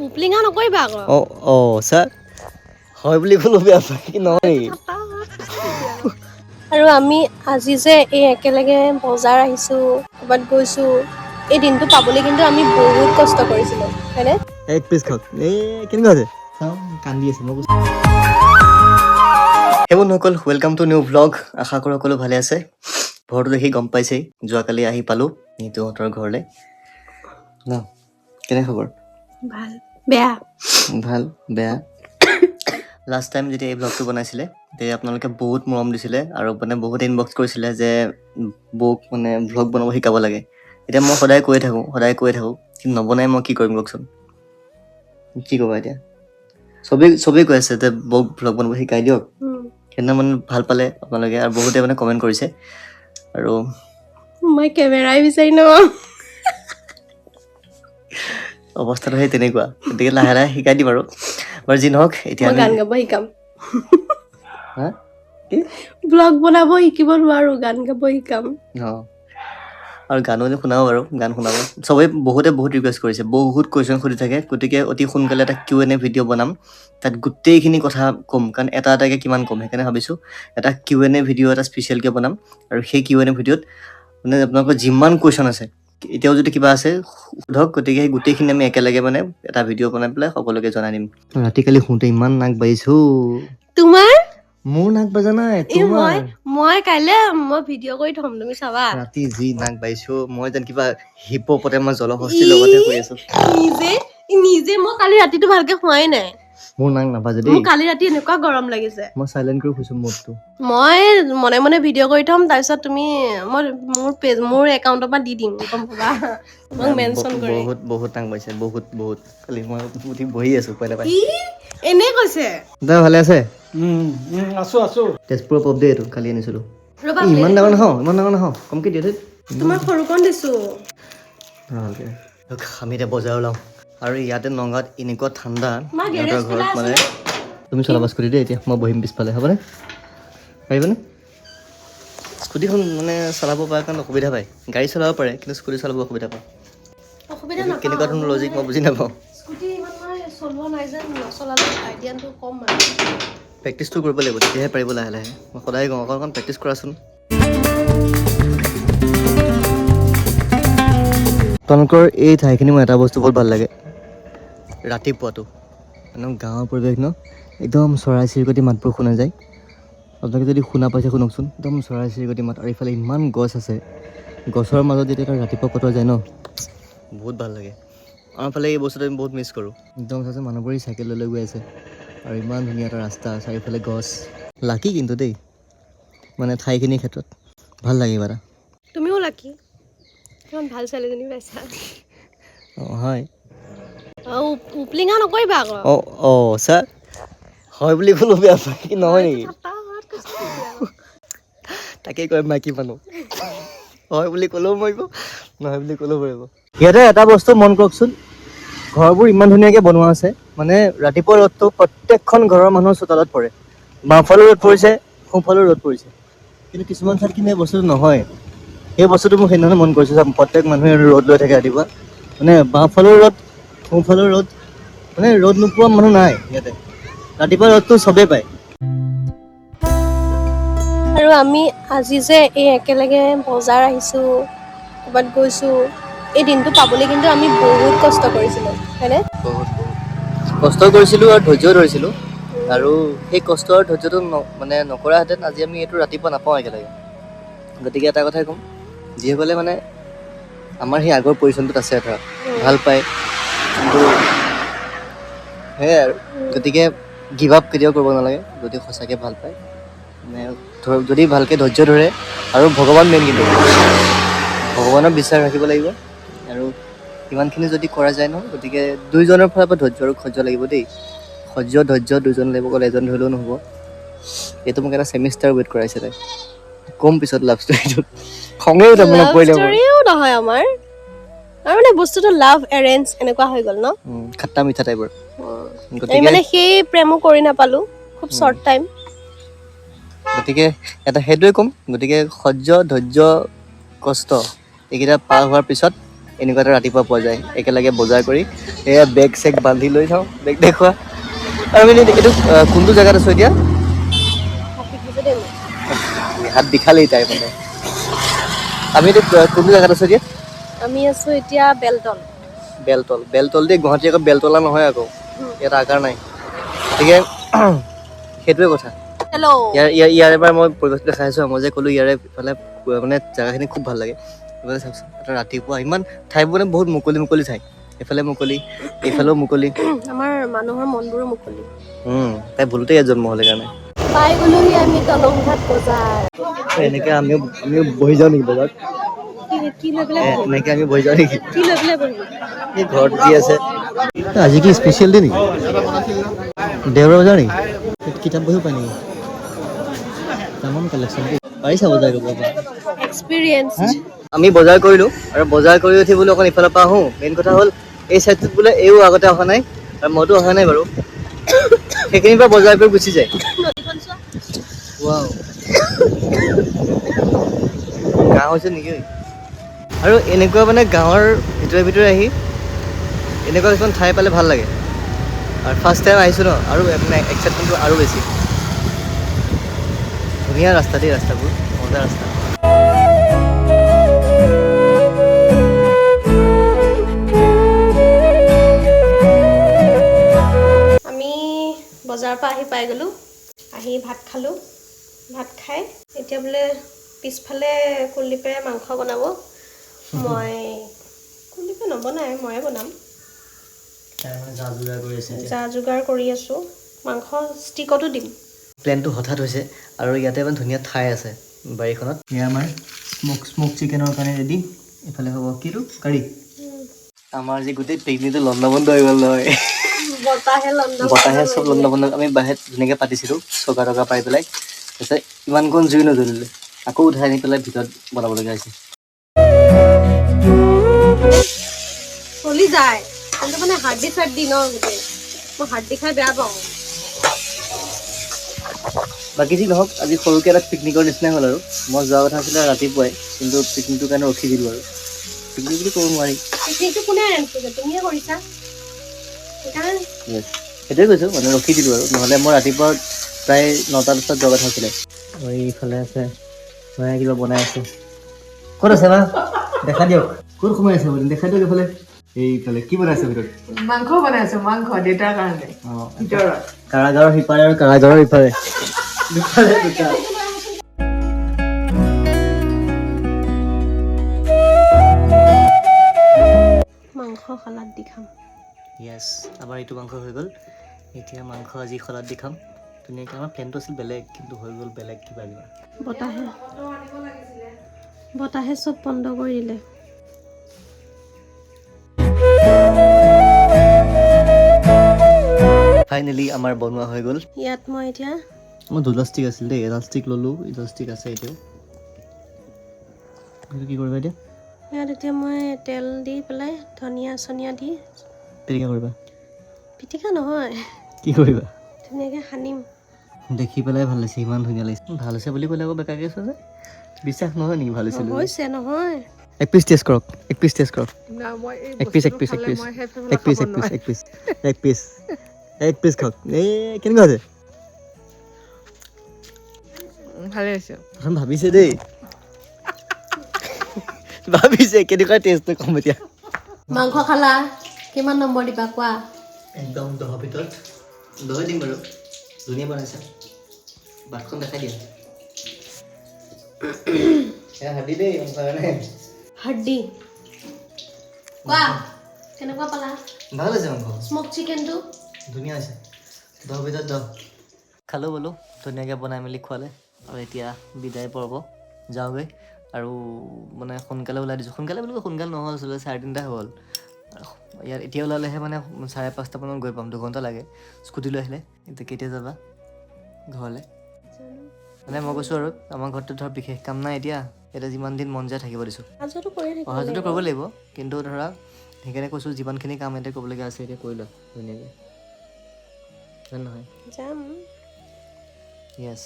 উপলিঙা নকৰিবা আকৌ। স্যাৰ হয় বুলি ক'লো বেয়া পাই কি নহয়। আৰু আমি আজি যে এই একেলগে বজাৰ আহিছোঁ, ক'ৰবাত গৈছোঁ, এই দিনটো পাবলৈ কিন্তু আমি বহুত কষ্ট কৰিছিলোঁ, হয়নে? এক পিচ খাওক। এই কেনেকুৱা আছে চাওঁ, কান্দি আছে মই কৈছোঁ। হে বন্ধুসকল, ৱেলকাম টু নিউ ভ্লগ। আশা কৰোঁ সকলো ভালে আছে। ঘৰটো দেখি গম পাইছেই, যোৱাকালি আহি পালোঁ নিতুহঁতৰ ঘৰলৈ। ন কেনে খবৰ? ভাল বেয়া ভাল বেয়া। লাষ্ট টাইম যেতিয়া এই ভ্লগটো বনাইছিলে তেতিয়া আপোনালোকে বহুত মৰম দিছিলে আৰু মানে বহুত ইনবক্স কৰিছিলে যে বৌক মানে ভ্লগ বনাব শিকাব লাগে। এতিয়া মই সদায় কৈ থাকোঁ কিন্তু নবনাই মই কি কৰিম কওকচোন, কি ক'বা এতিয়া? চবেই কৈ আছে যে বৌক ভ্লগ বনাব শিকাই দিয়ক। সেইদিনা মানে ভাল পালে আপোনালোকে আৰু বহুতে মানে কমেণ্ট কৰিছে। আৰু মই কেমেৰাই বিচাৰি নাপাওঁ। অৱস্থাটো সেই তেনেকুৱা, গতিকে লাহে লাহে শিকাই দিম আৰু বাৰু যি নহওক। এতিয়া মই আমি গান গাব শিকাম। হা কি ব্লগ বনাব শিকিব নোৱাৰোঁ, গান গাব শিকাম। আৰু গানো শুনাব বাৰু, গান শুনাব। চবেই বহুতে বহুত ৰিকুৱেষ্ট কৰিছে, বহুত কুৱেশ্যন সুধি থাকে। গতিকে অতি সোনকালে এটা Q&A ভিডিঅ' বনাম, তাত গোটেইখিনি কথা ক'ম, কাৰণ এটা এটাকৈ কিমান ক'ম। সেইকাৰণে ভাবিছোঁ এটা Q&A ভিডিঅ' এটা স্পেচিয়েলকৈ বনাম। আৰু সেই Q&A ভিডিঅ'ত মানে আপোনালোকৰ যিমান কুৱেশ্যন আছে, এতিয়াও যদি কিবা আছে সোধক। গতিকে সেই গোটেইখিনি আমি একেলগে মানে এটা ভিডিঅ' বনাই পেলাই সকলোকে জনাই দিম। ৰাতি কালি শুওঁতে ইমান নাক বাজিছোঁ। তোমাৰ মোৰ নাক বাজা নাই, মই কাইলৈ ভিডিঅ' কৰি থ'ম, তুমি চাবা। ৰাতি যি নাক বাজিছোঁ, মই যেন কিবা হিপপটেমাছ জলহস্তীৰ লগতে শুই আছোঁ। নিজে মই কালি ৰাতিটো ভালকে শুৱাই নাই। মোৰ নাক নাবাজে দেই। মোৰ কালি ৰাতি এনেকুৱা গৰম লাগিছে। মই চাইলেণ্ট কৰি শুইছোঁ মুডটো। মই মনে মনে ভিডিঅ' কৰি থ'ম, তাৰপিছত তুমি মোৰ একাউণ্টৰ পৰা দি দিম, গম পাবা। মোক মেনশ্যন কৰি। বহুত নাক বাজিছে, বহুত। কালি মই উঠি বহি আছোঁ পইলা পাই। এনে কৈছে। দা ভালে আছে? আছোঁ। তেজপুৰৰ পপ দে এইটো, কালি আনিছিলোঁ। ইমান ডাঙৰ নাখাওঁ, কমকৈ দিয়ে ধেত। তোমাৰ সৰুকণ দিছোঁ। ভালকৈ আমি এতিয়া বজাৰ ওলাওঁ। আৰু ইয়াতে নগাঁৱত এনেকুৱা ঠাণ্ডা, ইহঁতৰ ঘৰত মানে তুমি চলাবা স্কুটি দেই। এতিয়া মই বহিম পিছফালে, হ'বনে? পাৰিবানে? স্কুটিখন মানে চলাব পাৰে কাৰণ অসুবিধা পায়। গাড়ী চলাব পাৰে কিন্তু স্কুটি চলাব অসুবিধা পায়। কেনেকুৱা ধৰণৰ লজিক মই বুজি নাপাওঁ। স্কুটি ইমান মই চলোৱা নাই যে, নচলালে আইডিয়াটো কম মানে। প্ৰেক্টিচটো কৰিব লাগিব, তেতিয়াহে পাৰিব লাহে লাহে। মই সদায় কওঁ অকণ প্ৰেক্টিচ কৰাচোন। আপোনালোকৰ এই ঠাইখিনি মোৰ এটা বস্তু বহুত ভাল লাগে, ৰাতিপুৱাটো একদম গাঁৱৰ পৰিৱেশ ন, একদম চৰাই চিৰিকটি মাতবোৰ শুনা যায়। আপোনালোকে যদি শুনা পাইছে শুনকচোন, একদম চৰাই চিৰিকটি মাত। আৰু ইফালে ইমান গছ আছে, গছৰ মাজত যেতিয়া এটা ৰাতিপুৱা কটোৱা যায় ন, বহুত ভাল লাগে। আমাৰ ফালে এই বস্তুটো আমি বহুত মিছ কৰোঁ। একদম চাচোন মানুহবোৰে চাইকেল লৈ গৈ আছে আৰু ইমান ধুনীয়া এটা ৰাস্তা, চাৰিওফালে গছ। লাকি কিন্তু দেই, মানে ঠাইখিনিৰ ক্ষেত্ৰত ভাল লাগে কিবা এটা। তুমিও লাকি, ইমান ভাল ছোৱালীজনী পাইছা। হয়। উপলিঙা নকৰিবা আকৌ। স্যাৰ হয় বুলি ক'লো বেয়া পাই কি নহয় নেকি? তাকেই কয় মাইকী মানুহ। হয় বুলি ক'লেও মৰিব, নহয় বুলি ক'লেও মৰিব। ইয়াতে এটা বস্তু মন কৰকচোন, ঘৰবোৰ ইমান ধুনীয়াকৈ বনোৱা আছে, মানে ৰাতিপুৱা ৰ'দটো প্ৰত্যেকখন ঘৰৰ মানুহৰ চোতালত পৰে। বাওঁফালেও ৰ'দ পৰিছে, সোঁফালেও ৰ'দ পৰিছে। কিন্তু কিছুমান ঠাইত কিন্তু এই বস্তুটো নহয়। সেই বস্তুটো মোক সেইদিনাখনে মন কৰিছোঁ যে প্ৰত্যেক মানুহে ৰ'দ লৈ থাকে ৰাতিপুৱা, মানে বাওঁফালেও ৰ'দ, সোঁফালেও ৰ'দ, মানে ৰ'দ নোপোৱা মানুহ নাই ইয়াতে। ৰাতিপুৱা ৰ'দটো চবেই পায়। আৰু আমি আজি যে এই একেলগে বজাৰ আহিছোঁ, ক'ৰবাত গৈছোঁ, এই দিনটো পাবলৈ কিন্তু আমি বহুত কষ্ট কৰিছিলোঁ, হয়নে? বহুত কষ্ট কৰিছিলোঁ আৰু ধৈৰ্যও ধৰিছিলোঁ। আৰু সেই কষ্ট আৰু ধৈৰ্যটো মানে নকৰাহেঁতেন আজি আমি এইটো ৰাতিপুৱা নাপাওঁ একেলগে। গতিকে এটা কথাই ক'ম, যিসকলে মানে আমাৰ সেই আগৰ পজিশ্যনটোত আছে ধৰা, ভাল পায়, কিন্তু সেয়াই আৰু। গতিকে গিভ আপ কেতিয়াও কৰিব নালাগে যদি সঁচাকৈ ভাল পায়। মানে যদি ভালকৈ ধৈৰ্য ধৰে, আৰু ভগৱান মেইন, কিন্তু ভগৱানৰ বিশ্বাস ৰাখিব লাগিব। আৰু ইমানখিনি যদি কৰা যায় ন, গতিকে দুইজনৰ ফালৰ পৰা ধৈৰ্য আৰু সহ্য লাগিব দেই। ধৈৰ্য দুইজন লাগিব, অকল এজন ধৰিলেও নহ'ব। এইটো মোক এটা ছেমিষ্টাৰ ৱেইট কৰাইছে তাই। ক'ম পিছত লাভ ষ্টৰীটো, খঙে উঠে মনত পৰিলে মোৰ। ষ্টৰীও নহয় আমাৰ, আৰু মানে বস্তুটো লাভ এৰেঞ্জ এনেকুৱা হৈ গ'ল ন, খাট্টা মিঠা টাইপৰ। আমি মানে সেই প্ৰেমো কৰি নাপালোঁ, খুব শ্বৰ্ট টাইম। গতিকে এটা সেইটোৱে ক'ম, গতিকে সহ্য, ধৈৰ্য, কষ্ট এইকেইটা পাৰ হোৱাৰ পিছত এনেকুৱা এটা ৰাতিপুৱা পোৱা যায় একেলগে বজাৰ কৰি এয়া বেগ চেগ বান্ধি লৈ যাওঁ বেগ দেখুৱা আৰু মানে এইটো কোনটো জেগাত আছো এতিয়া হাত বিষালেই তাই মানে আমি এইটো কোনটো জেগাত আছো এতিয়া আমি আছো এতিয়া বেলতল দেই গুৱাহাটী আকৌ বেলতলা নহয় আকৌ ইয়াত আকাৰ নাই গতিকে সেইটোৱে কথা হেল্ল' ইয়াৰ এবাৰ মই পৰিৱেশটো দেখাই আছোঁ মই যে ক'লোঁ ইয়াৰে ইফালে মানে জেগাখিনি খুব ভাল লাগে এইফালে চাওকচোন এটা ৰাতিপুৱা ইমান ঠাইবোৰ মানে বহুত মুকলি ঠাই এইফালে মুকলি এইফালেও মুকলি আমাৰ মানুহৰ মনবোৰো মুকলি তাই ভুলতে ইয়াত জন্ম হ'লে কাৰণে পাই গ'লোহি আমি দলংঘাট বজাৰ এনেকৈ আমিও বহি যাওঁ নেকি বজাৰত কি লৈ পেলাই এনেকৈ আমি বহি যাওঁ নেকি কি লৈ পেলাই বহিবি এই ঘৰত যি আছে আজি কি স্পেচিয়েল ডে নেকি দেওবাৰ বজাৰ নেকি কিতাপ বহিও পায় নেকি তামাম কালেকশ্যন পাৰিছা বজাৰ কৰিব এক্সপিৰিয়েঞ্চ আমি বজাৰ কৰিলোঁ আৰু বজাৰ কৰি উঠি বোলো অকণ ইফালৰ পৰা আহোঁ মেইন কথা হ'ল এই চাইডটোত বোলে এইও আগতে অহা নাই আৰু মইতো অহা নাই বাৰু সেইখিনিৰ পৰা বজাৰ কৰি গুচি যায় ৱাও গাঁও হৈছে নেকি আৰু এনেকুৱা মানে গাঁৱৰ ভিতৰে আহি এনেকুৱা কিছুমান ঠাই পালে ভাল লাগে আৰু ফাৰ্ষ্ট টাইম আহিছোঁ ন আৰু মানে এক্সাইটমেণ্টটো আৰু বেছি ধুনীয়া ৰাস্তা দেই ৰাস্তাবোৰ মজা ৰাস্তা আমি বজাৰৰ পৰা আহি পাই গ'লোঁ আহি ভাত খালোঁ ভাত খাই এতিয়া বোলে পিছফালে কুলদীপে মাংস বনাব মই কুলদীপে নবনাই ময়ে বনাম যা যোগাৰ কৰি আছোঁ মাংস ষ্টিকতো দিম প্লেনটো হঠাৎ হৈছে আৰু ইয়াতে ইমান ধুনীয়া ঠাই আছে বাৰীখনত এয়া আমাৰ স্মক চিকেনৰ কাৰণে ৰেডি এইফালে হ'ব কিটো কাৰী আমাৰ যি গোটেই পিকনিকটো লণ্ডভণ্ড হৈ গ'ল নহয় বতাহে চব লণ্ডভণ্ড আমি বাহিৰত ধুনীয়াকৈ পাতিছিলোঁ চৌকা টকা পাই পেলাই তাৰপিছত ইমানকণ জুই নজ্বলিলে আকৌ উঠাই আনি পেলাই ভিতৰত বনাবলগীয়া হৈছে চলি যায় কিন্তু মানে হাৰ্ডি চাৰ্ডি ন গোটেই মই হাৰ্ডি খাই বেয়া পাওঁ বাকী যি নহওক আজি সৰুকৈ এটা পিকনিকৰ নিচিনাই হ'ল আৰু মই যোৱা কথা আছিলে ৰাতিপুৱাই কিন্তু পিকনিকটোৰ কাৰণে ৰখি দিলোঁ আৰু পিকনিক বুলি ক'ব নোৱাৰি পিকনিকটো কোনে আনিছিলে তুমিয়ে কৰিছা সেইকাৰণে সেইটোৱে কৈছোঁ মানে ৰখি দিলোঁ আৰু নহ'লে মই ৰাতিপুৱা প্ৰায় 9-10টাত যোৱা কথা আছিলে আৰু এইফালে আছে মায়ে কিবা বনাই আছে ক'ত আছে মা দেখা দিয়ক ক'ত সোমাই আছে বুলি দেখা দিয়ক এইফালে এইফালে কি বনাইছে ভিতৰত মাংস বনাইছো মাংস দেউতাৰ কাৰণে ভিতৰত কাৰাগাৰৰ সিপাৰে আৰু কাৰাগাৰৰ ইপাৰে দুফালে দুটা মাংস সালাড দি খাম য়েছ আমাৰ এইটো মাংস হৈ গ'ল এতিয়া মাংস আজি সালাড দি খাম ধুনীয়াকৈ আমাৰ প্লেনটো আছিল বেলেগ কিন্তু হৈ গ'ল বেলেগ কিবা বতাহে চব বন্ধ কৰি দিলে ফাইনেলি আমাৰ বনোৱা হৈ গ'ল ইয়াত মই এতিয়া মই দুটা ষ্টিক আছিল দেই এটা ষ্টিক ল'লোঁ এটা ষ্টিক আছে এতিয়াও কি কৰিবা এতিয়া ইয়াত এতিয়া মই তেল দি পেলাই ধনিয়া চনিয়া দি পিটিকা কৰিবা পিটিকা নহয় কি কৰিবা ধুনীয়াকৈ সানিম দেখি পেলাই ভাল লাগিছে ইমান ধুনীয়া লাগিছে ভাল হৈছে বুলি ক'লে আকৌ বেকাৰকৈ আছে যে বিশ্বাস নহয় নেকি ভাল হৈছে হৈছে নহয় এক পিচ টেষ্ট কৰক এক পিচ খাওক এই কেনেকুৱা হৈছে ভালে হৈছে প্ৰথম ভাবিছে দেই ভাবিছে কেনেকুৱা টেষ্টটো কম এতিয়া মাংস খালা কিমান নম্বৰ দিবা কোৱা একদম 10ৰ ভিতৰত 10 দিম বাৰু ধুনীয়া বনাইছা ভাতখন দেখাই দিয়া হাৰ্ডি দেই মোৰ কাৰণে হাৰ্ডি কোৱা কেনেকুৱা পালা ভাল হৈছে মাংস স্মক চিকেনটো ধুনীয়া হৈছে 10ৰ ভিতৰত 10 খালোঁ বোলো ধুনীয়াকৈ বনাই মেলি খোৱালে আৰু এতিয়া বিদায় পৰ্ব যাওঁগৈ আৰু মানে সোনকালে ওলাই দিছোঁ সোনকালে বুলি সোনকালে নহ'ল আচলতে 3:30 হ'ল ইয়াত এতিয়া ওলালেহে মানে 5:30 মানত গৈ পাম 2 ঘণ্টা লাগে স্কুটি লৈ আহিলে এতিয়া কেতিয়া যাবা ঘৰলৈ মানে মই কৈছোঁ আৰু আমাৰ ঘৰতো ধৰ বিশেষ কাম নাই এতিয়া যিমান দিন মন যায় থাকিব দিছোঁ অহা যোৱাটো কৰিব লাগিব কিন্তু ধৰা সেইকাৰণে কৈছোঁ যিমানখিনি কাম এতিয়া কৰিবলগীয়া আছে এতিয়া কৰি লোৱা ধুনীয়াকৈ হয় নহয় যাম য়েছ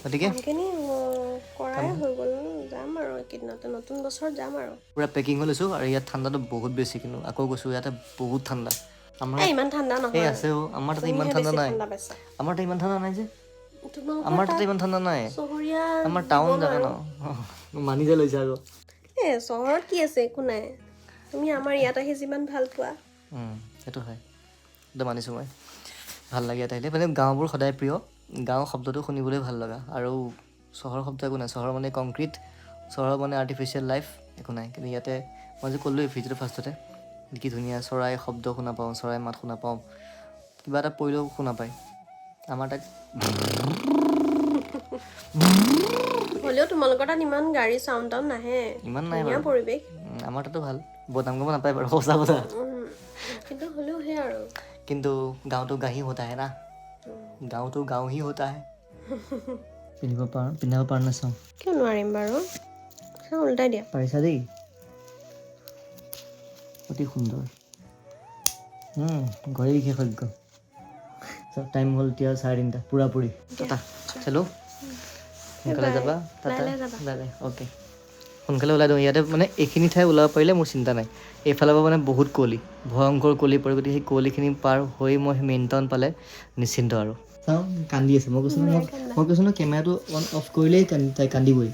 গতিকে কামখিনি কৰাই হৈ গ'ল যাম আৰু এইকেইদিনতে নতুন বছৰত যাম আৰু পূৰা পেকিং হৈ লৈছোঁ আৰু ইয়াত ঠাণ্ডাটো বহুত বেছি কিন্তু আকৌ কৈছোঁ ইয়াতে বহুত ঠাণ্ডা আমাৰ ইমান ঠাণ্ডা এই নহয় আছে আমাৰ তাতে ইমান তুমিহে ঠাণ্ডা বেছি নাই ঠাণ্ডা পাইছা আমাৰ তাতে ইমান ঠাণ্ডা নাই যে তোমালোকৰ আমাৰ তাতে তাত ইমান ঠাণ্ডা নাই চহৰীয়া আমাৰ টাউন জীৱন জেগা আৰু। ন মানি যে লৈছে আকৌ চহৰত কি আছে একো নাই তুমি আমাৰ ইয়াত আহি যিমান ভাল পোৱা সেইটো হয় সেইটো মানিছোঁ মই ভাল লাগে ইয়াত আহিলে মানে গাঁওবোৰ সদায় প্ৰিয় গাঁও শব্দটো শুনিবলৈ ভাল লগা আৰু চহৰ শব্দ একো নাই চহৰ মানে কংক্ৰিট চহৰ মানে আৰ্টিফিচিয়েল লাইফ একো নাই কিন্তু ইয়াতে মই যে ক'লোঁৱেই ভিডিঅ'টো ফাৰ্ষ্টতে কি ধুনীয়া চৰাই শব্দ শুনা পাওঁ চৰাই মাত শুনা পাওঁ কিবা এটা পৰিলেও শুনা পায় আমাৰ তাত হ'লেও তোমালোকৰ তাত ইমান গাড়ী চাউণ্ড টাউন নাহে ইমান নাই ধুনীয়া বাৰু পৰিৱেশ আমাৰ তাতো ভাল বদনাম কৰিব নাপায় বাৰু সঁচা কথা কিন্তু হ'লেও সেই আৰু কিন্তু গাঁৱতো গাঁহি হোতা হে না গাঁৱতো গাঁৱহি হোতা হে পিন্ধাব পাৰ নাচাওঁ কিয় নোৱাৰিম বাৰু উল্টাই দিয়া পাৰিছা দেই অতি সুন্দৰ ঘৰে বিশেষজ্ঞ চব টাইম হ'ল এতিয়া 3:30 পূৰাপূৰি টাটা চেলো সোনকালে যাবা টাটা বাই বাই অ'কে সোনকালে ওলাই দিওঁ ইয়াতে মানে এইখিনি ঠাই ওলাব পাৰিলে মোৰ চিন্তা নাই এইফালৰ পৰা মানে বহুত কুঁৱলী ভয়ংকৰ কুঁৱলী পৰে গতিকে সেই কুঁৱলীখিনি পাৰ হৈ মই মেইন টাউন পালে নিশ্চিন্ত আৰু চাওঁ কান্দি আছে মই কৈছোঁ ন কেমেৰাটো অন অফ কৰিলেই তাই কান্দিবই